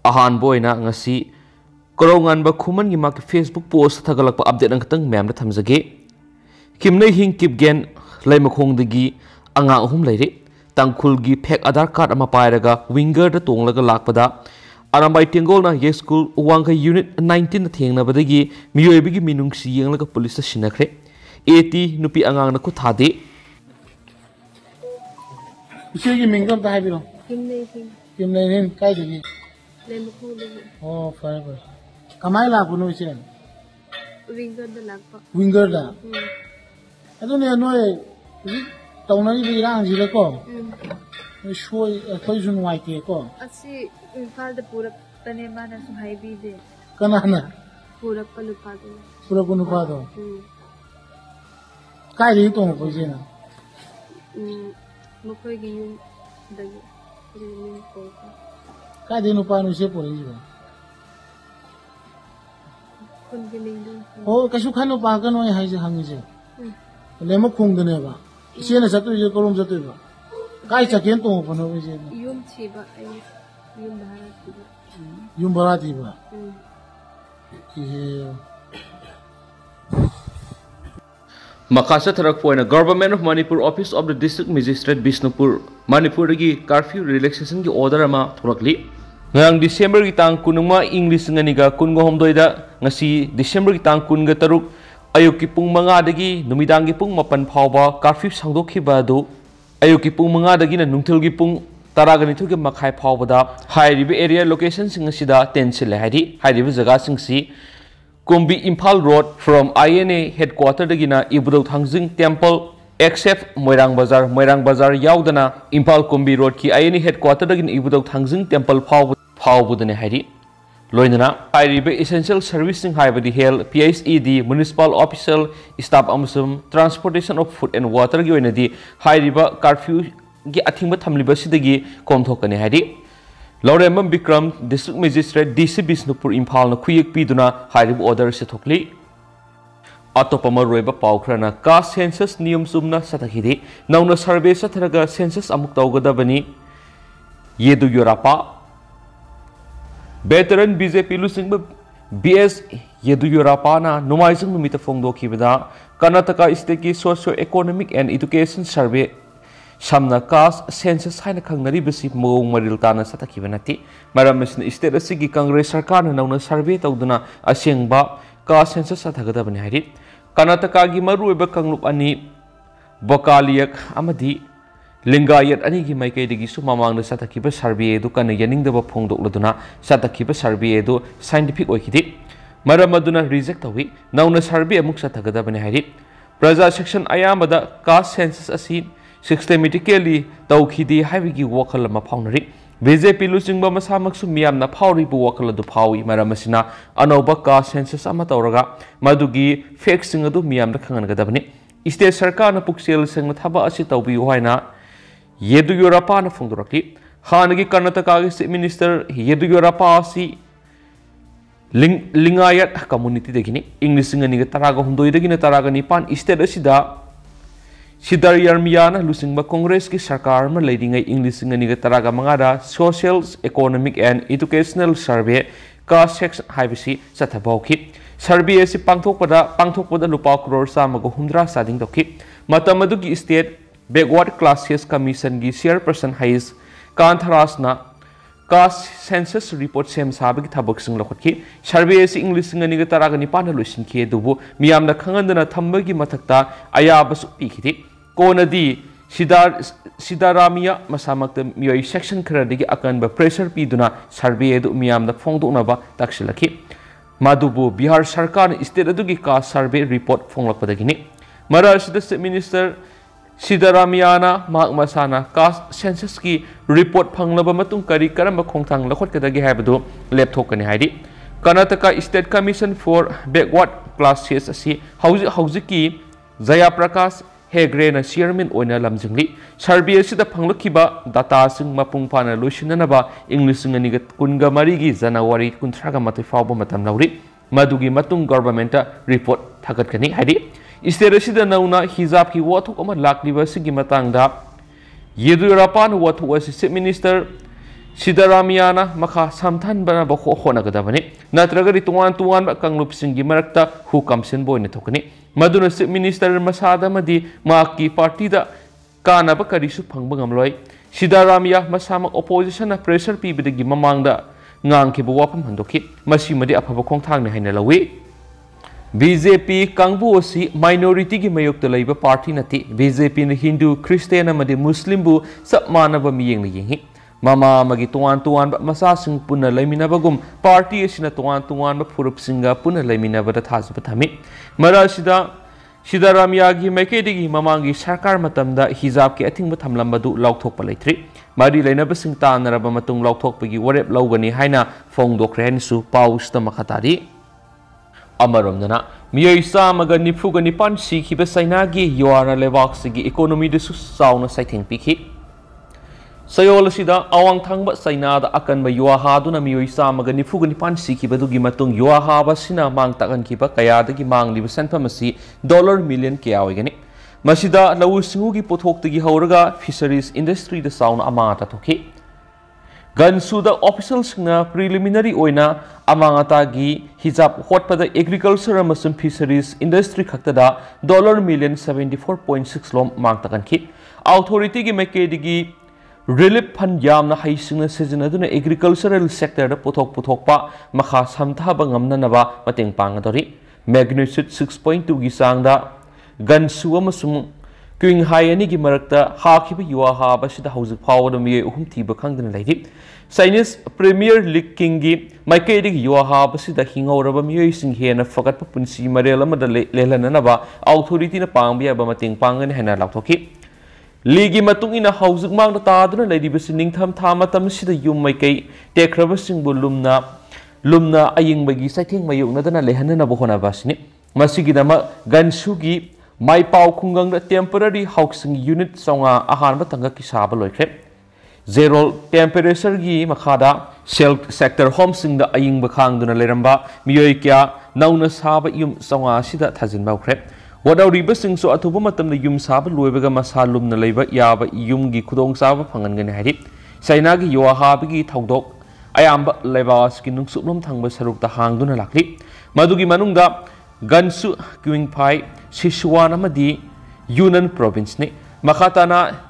ahan boy na ngasi korongan ba khuman gi mak Facebook post thagalak pa update ang katang mem na thamjage kimnei hing kip gen laimakhong dagi anga hum leire tangkhul gi fake Aadhaar card ama pairaga winger da tonglaga lakpada Arambai Tenggol na ye school wangka unit 19 na thengna badagi Miyoibagi Minungsi yenglaga police sinakre 80 nupi angang na ku thade Isegi mingam ta habiro kimnei hin kai dagi laimakhong dagi oh fine kamai la puno ise winger da lakpa winger da adone noi taunari bi rang jile ko shoi khoi jun wai te ko asi imphal da pura tane mana su haibi de kanana pura palu pa do pura kunu pa do kai ri tong ko jena mokhoi gi yum dagi rin ko kai de no pa no se por ijo kun gi lindu oh kasu khano pa ka noi hai je hangi je lemo khung de ne ba Siena satu je kolom satu ba. Kai chaken to pano je. Yum chiba ai yum bharati ba. Yum bharati ba. Makasa tharak poina Government of Manipur Office of the District Magistrate Bisnupur Manipur gi curfew relaxation gi order ama thorakli ngang December gi tang kunuma English nganiga kungo homdoida ngasi December gi tang kun ga taruk ayuki pung manga dagi numidangi pung mapan phawba curfew sangdokhiba du ayuki pung manga dagi na nungthilgi pung taragani thugi makhai phawbada hairibe area location sing asida tensil hairi hairibe jaga singsi Kumbi Imphal Road from INA headquarter dagi na Ibudau Thangjing Temple except Moirang Bazar yaudana Imphal Kumbi Road ki INA headquarter dagi na Ibudau Thangjing Temple phawbudane hairi Loinana, Hairibe essential servicing Haibadi Hill, PSED, municipal official, staff amusum, transportation of food and water Gionadi, Hairiba curfew gi athingba thamliba sidagi komthokani hari. Lauremam Bikram, District Magistrate DC Bisnupur Imphal na khuyek piduna Hairib order sethokli. Atopama roiba paukrana ka census niyam sumna sathakidi, nauna survey satharaga census amuk tawgadabani yedu yorapa Veteran BJP lusing BS Yeduyurapana Numaising Numita Fondo Kibida Karnataka State Socio-Economic and Education Survey Samna Kas Census Haina Kangari Basi Mo Mariltana Satakibanati Maramis State Asigi Congress Sarkana Nauna Survey Tauduna Asingba Kas Census Satagada Banhari Karnataka Gimaru Eba Kanglup Ani Bokaliak Amadi Lingayat anigi maikay digi su mamang na satakiba survey edu kana yaning daba phongdok laduna satakiba survey edu scientific oikidi maramaduna reject tawi nauna survey amuk satagada bani hari praja section ayamada caste census asi systematically tawkhidi haibigi wakal ma phawnari BJP lusingba masamak su miyam na phawri bu wakal du phawi maramasina anoba caste census ama tawraga madugi fake sing adu miyam na khangan gadabani state sarkar na puksel sing na thaba asi tawbi hoina Yeduyurappa na phongdorakli hanagi Karnataka State Minister Yeduyurappa si Lingayat community dagini English ngani ga taraga hundoi dagina taraga nipan state asida Sidaryarmiyana lusingba Congress ki sarkar ma leidingai English ngani ga taraga mangada Social Economic and Educational Survey ka section haibisi sathabauki survey si pangthokpada lupa crore samago hundra sading dokhi matamadu ki state Backward Classes Commission gi chairperson hais Kantharasna Caste Census Report sem sabagi thabak sing lakhotki survey si English ngani ga taraga ni pana loisin ki dubu miyamna khangandana thambagi mathakta ayabasu pikiti konadi Sidaramia masamakta miyoi section kharadagi akanba pressure piduna survey edu miyamna phongdoknaba taksilaki madubu Bihar Sarkar state adugi caste survey report phonglakpadagini Maharashtra State Minister Sidaramiyana Mahak Masana Caste Census ki report phanglaba matung kari karamba khongthang lakhotkedagi haibadu lepthokani haidi Karnataka State Commission for Backward Classes asi haujiki Jaya Prakash Hegre na chairman oina lamjingli survey asida phanglakhiba data sing mapung phana loisinanaba English ngani ga kunga mari gi January 13 ga matai fawba matam lauri madugi matung government report thagatkani haidi State asida nauna hijab ki wathuk ama lakliba sigi matangda Yeduyurappa na wathuk asi Chief Minister Sidaramiyana makha samthan bana bako hona gadabani natragari tuan kanglub singi marakta hu kamsin boyne thokani maduna chief minister masada madi maki party da kana ba karisu phangba ngamloi Sidaramiya masama opposition na pressure pi bidagi mamangda ngang ke wapam handoki masi madi aphaba khongthang ne haina lawi BJP kangbu osi minority gi mayok laiba party nati BJP na Hindu Christian amadi Muslim bu sap manaba miyeng ni yengi mama magi tuan masa sing puna laiminabagum party asina tuan ba phurup singa puna laiminabada thasba thami marasida Sidaramya gi maikedi mamangi sarkar matamda hijab ki athingba thamlambadu lauthokpa leithri mari leinaba sing tanaraba matung lauthokpagi warep laugani haina fongdokre hansu pausta makhatari Amaromdana miyoi samaga nifuga nipan sikhiba sainagi yuara lewak sigi economy desu sauna saithing pikhi sayol sida awang thangba sainada akanba yuaha duna miyoi samaga nifuga nipan sikhiba dugi matung yuaha basina mang takan khiba kayadagi mang liba senphamasi dollar million kya oigani masida lawu singugi pothoktagi hauraga fisheries industry da sauna amata thokhi Gansuda officials na preliminary oina amangata gi hijab hotpada agriculture amasum fisheries industry khaktada $74.6 lom mangtakan ki authority gi makedigi relief fund yamna haisingna sejinaduna agricultural sector da puthokpa makha samtha bangamna naba mateng pangadori magnitude 6.2 gi sangda gansu amasum Kuing hayani gi marakta hakiba yuaha basida hauzik phawada miye uhum thiba khangdana laidi Chinese Premier League Kingi maikedi gi yuaha basida hingoraba miye sing hena fakat punsi marel amada lelana naba authority na pangbiya ba mating pangani hena lakthoki Ligi matung ina hauzik mangda taduna laidi basi ningtham thama tamsida yum maikai tekraba singbu lumna ayingbagi saithing mayukna dana lehana na bohona basini masigidama gansugi Mai pau khungang da temporary housing unit songa ahan batanga kisaba loikre zero temperature gi makhada sector home sing da aying bakhang duna leramba miyoi kya nauna saba yum songa sida thajin bawkre wadauri basing so athuba matam da yum saba loibaga masalum na leiba yaba yum gi khudong saba phangan gani hari saina gi yoha gi thaudok ayamba lebas ki nungsupnom thangba saruk ta hang duna lakli madugi manungda Gansu Kuing Pai Sichuan amadi Yunnan province ni makhatana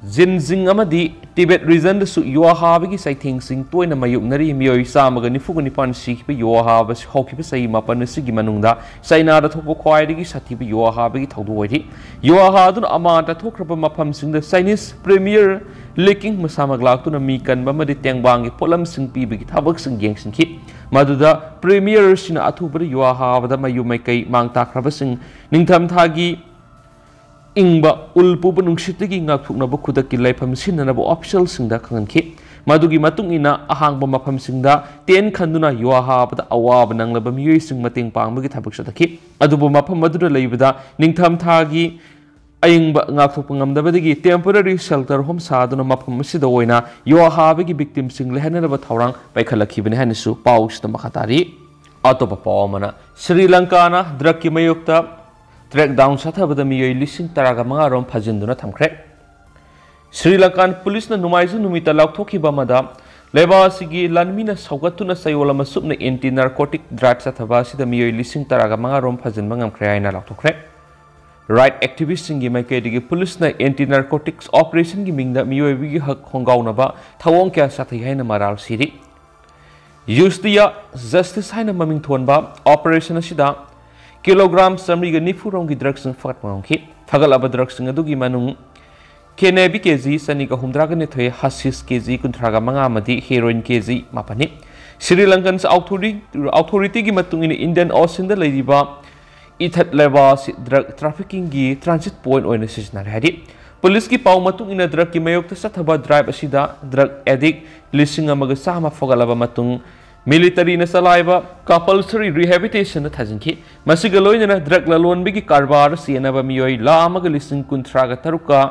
Jinjing amadi Tibet region su yuaha bagi saithing sing toina mayupnari miyoi samaga nifuga nipan sikhiba yuaha bas hokiba sai mapan sigi manungda saina da thokbo khwaidagi sathiba yuaha bagi thaudu oidi yuaha dun amata thokraba mapham singda Chinese Premier League masamaglaktuna mi kanba madi tengbangi polam sing pibagi thabak sing yengsing ki Maduda Premier sina athubada yuaha bada mayumai kai mangta khraba sing ningtham thagi ingba ulpu benungsitigi ngakthuknaba khudaki laifam sinanaba official singda khanganki madugi matung ina ahangba mapham singda ten khanduna yuaha bada awaba nanglaba miyoi sing mating pangbagi thabak sadaki adubu mapham maduda leibada ningtham thagi ayingba ngakthukpa ngamdabadagi temporary shelter home saduna mapham sida oina yuaha bagi victim sing lehanaba thawrang paikhalakibani hanisu pausda makhatari atopa pawmana Sri Lanka na drug mayokta track down sathabada miyoi lising taraga manga rom phajinduna thamkhre Sri Lankan police na numaizu numita laukthokhiba mada lebasigi lanmina saugatuna sayolama supna anti narcotic drug sathaba sida miyoi lising taraga manga rom phajinba ngamkhre aina laukthokre Right activist singi maikedi police na anti narcotics operation gi mingda miyoibagi hak khongaunaba thawong kya sathai haina maral siri Justia justice haina maming thonba operation asida kilogram samri ga nifurong gi drugs ng fakat mangki fagal aba drugs ng adugi manung kenebi kg sani ka humdra ga ne thoi hasis kg kunthra ga manga madi heroin kg mapani Sri Lankan authority gi matung in Indian Ocean da leidiba Ithat leba drug trafficking gi transit point oina sisna hadi police ki paw matung ina drug ki mayok ta sathaba drive asida drug addict lising amaga sama fogalaba matung military na salaiba compulsory rehabilitation na thajinki masiga loina drug lalon bigi karbar sienaba miyoi la amaga lising kunthra ga taruka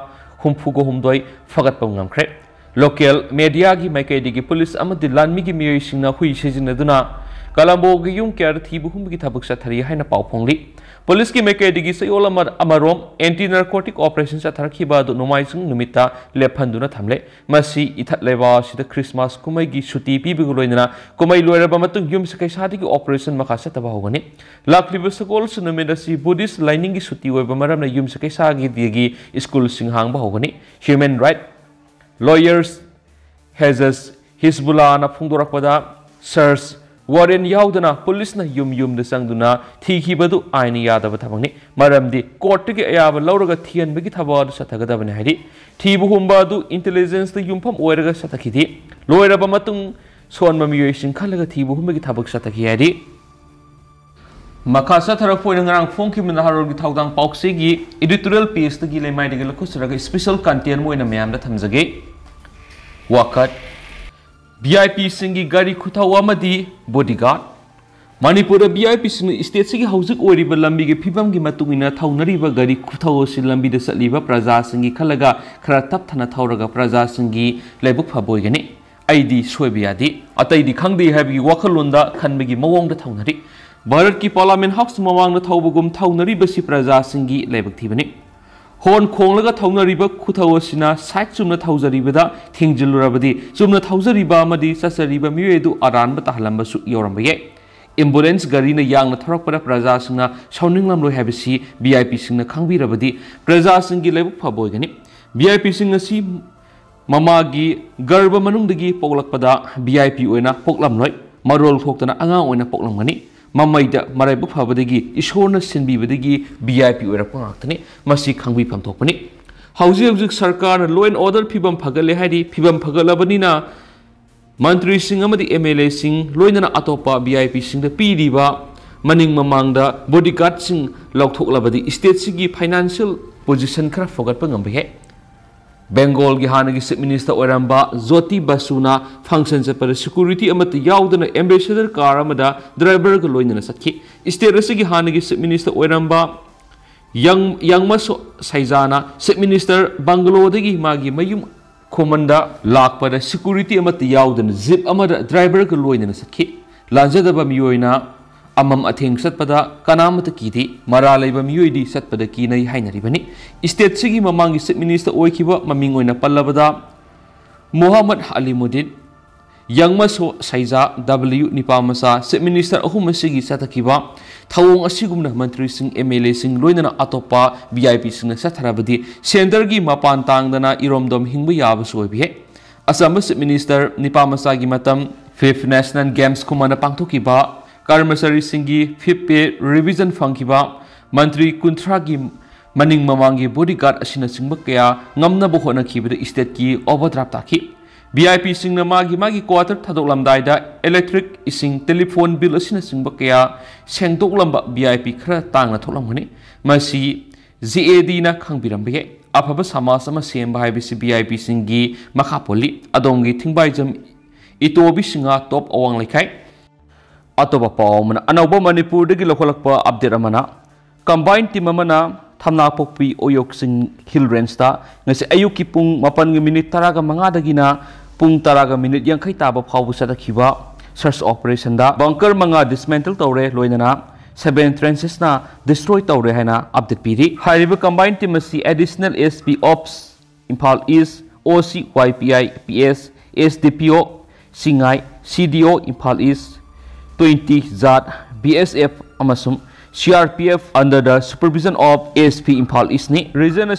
humfugo humdoi fagat pangam khre local media gi maikedi gi police amadi lanmi gi miyoi singna hui sijina duna Kalambo gi yung kya thibu hum gi thabuk sa thari haina pau phongli police ki mekedi gi sayol amarom anti narcotic operation sa tharki ba du nomai sung numita lephanduna thamle masi ithat leba sida Christmas kumai gi shuti pi bi loina kumai loiraba matung yum sa kai sadi gi operation makha sa taba hogani laklibu sakol sunameda si Buddhist lining gi shuti oiba maram na yum sa kai sa gi digi school singhang ba hogani human right lawyers hazes Hizbullah na phungdorakpada sirs Warren yaudana police na yum da sangduna thi badu aini yada bathabangni maramdi court ge ayaba lawraga thian bagi thabadu satagada bani hari thi buhumba du intelligence da yumpham oiraga satakidi loiraba matung son mamiyo sing khalaga thi buhumba gi thabak sataki hari makasa tharak poina ngarang phone ki mina harol gi thawdang pauksi gi editorial piece da gi lemai de lakusraga special content moina mayam da thamjage wakat VIP singi gari khuthaw amadi bodyguard Manipur VIP sing state sigi haujuk oriba lambi ge phibam gi matungina thaunariba gari khuthaw si lambi de satliba praja singi khalaga khara tap thana thawraga praja singi laibuk phaboi gani aidi soibiyadi atai di khangdi habi wakhalonda khanbigi mawong da thaunari Bharat ki parliament house mawang na thawbugum thaunariba si praja singi laibuk thibani Hon Konglaga Taunariba Kutawasina, Site Sumna Tauzaribada, Tingjilurabadi, Sumna Tauzariba Madi, Sasariba Muedu, Aran Batahalamba Yorambaye. Ambulance Garina Yang Tarakpada Prazasina, Soundinglam Habisi, VIP Singna Kangbi Rabadi, Prazasingi Lebu Paboigani, VIP Singa Si Mamagi, Garba Manundagi, Polakpada, VIP Uena, Poklamnoy, Marol Hoktana Anga Uena Poklamani. Mamaida Maraibu Pabadigi, Ishorna Sinbi Badigi, BIP Rapangtani, Masi Kangbi Pamtopani. Hausi Sarkar, Law and Order Pibam Pagale Hadi, Pibam Pagalabanina, Mantri Singamadi MLA Sing, Loinana Atopa, BIP Sing the PDba, Maning Mamangda, Bodyguard Sing, Loktok Labadi, State Sigi Financial Position Craft Forgot Pangambe. Bengal Gihanagi Sip Minister Oramba, Zoti Basuna, functions for security amati Yaudana ambassador Karamada, driver Galoina Saki. State Resigi Hanagi Sip Minister Oramba, Young Maso Saizana, Sip Minister Bangalo Degi Magi Mayum Commander, Lak for the security amati Yaudan, Zip Amada, driver Galoina Saki. Lanzada Bamioina, Amam Athing Satpada, Kanamata Kiti, Maraleba Muidi Satpada Kina Hainaribani, State Sigi Mamangi Sip Minister Oikiba, Mamingoina Palabada, Muhammad Halimudin, Young Maso Saiza, W. Nipamasa, Sip Minister Ahumasigi Satakiba, Tawong Asigumna Mantri Sing MLA Sing Loinana Atopa, VIP Sing Satarabadi, Sendergi Mapantang Dana Iromdom Hingbu Yabasoibi, Asamba Sip Minister Nipamasagi Matam, 5th National Games Kumana Pangtokiba, Karmasari Singi, 5th pay revision Funkiba, Mantri Kuntragi Maning Mamangi bodyguard Asina Singbakaya, Namna Bohona Kiba State Ki, overdraft Taki. VIP Sing Magi quarter Tadolam Daida, electric ising telephone bill Asina Singbakaya, Sengdoklamba VIP Kra Tanga Tolamuni, Masi ZAD na Kangbirambe, Apaba Sama Sama Same by VIP Singi, Makapoli, Adongi Tingbajam, Itobi Singa top Awang Lekai. Atoba Paumana, Anoba Manipur, the Gilokolakpa, Abdiramana, combined Timamana, Tamna Popi, Oyok Sing Hill Rensta, Nasi Ayukipung, Mapan minute Taraga Mangadagina, Pung Taraga minute Yang Kaitaba Pausata Kiba, search operation da, bunker Manga dismantle Tore, Loinana, 7 trenches na, destroy Tore Hana, Abdit Piri, Hariba combined Timasi, additional SP Ops, Impal East, OC, YPI, PS, SDPO, Singai, CDO, Impal East, 20 Zat, BSF Amasum, CRPF under the supervision of ASP Impal East ni region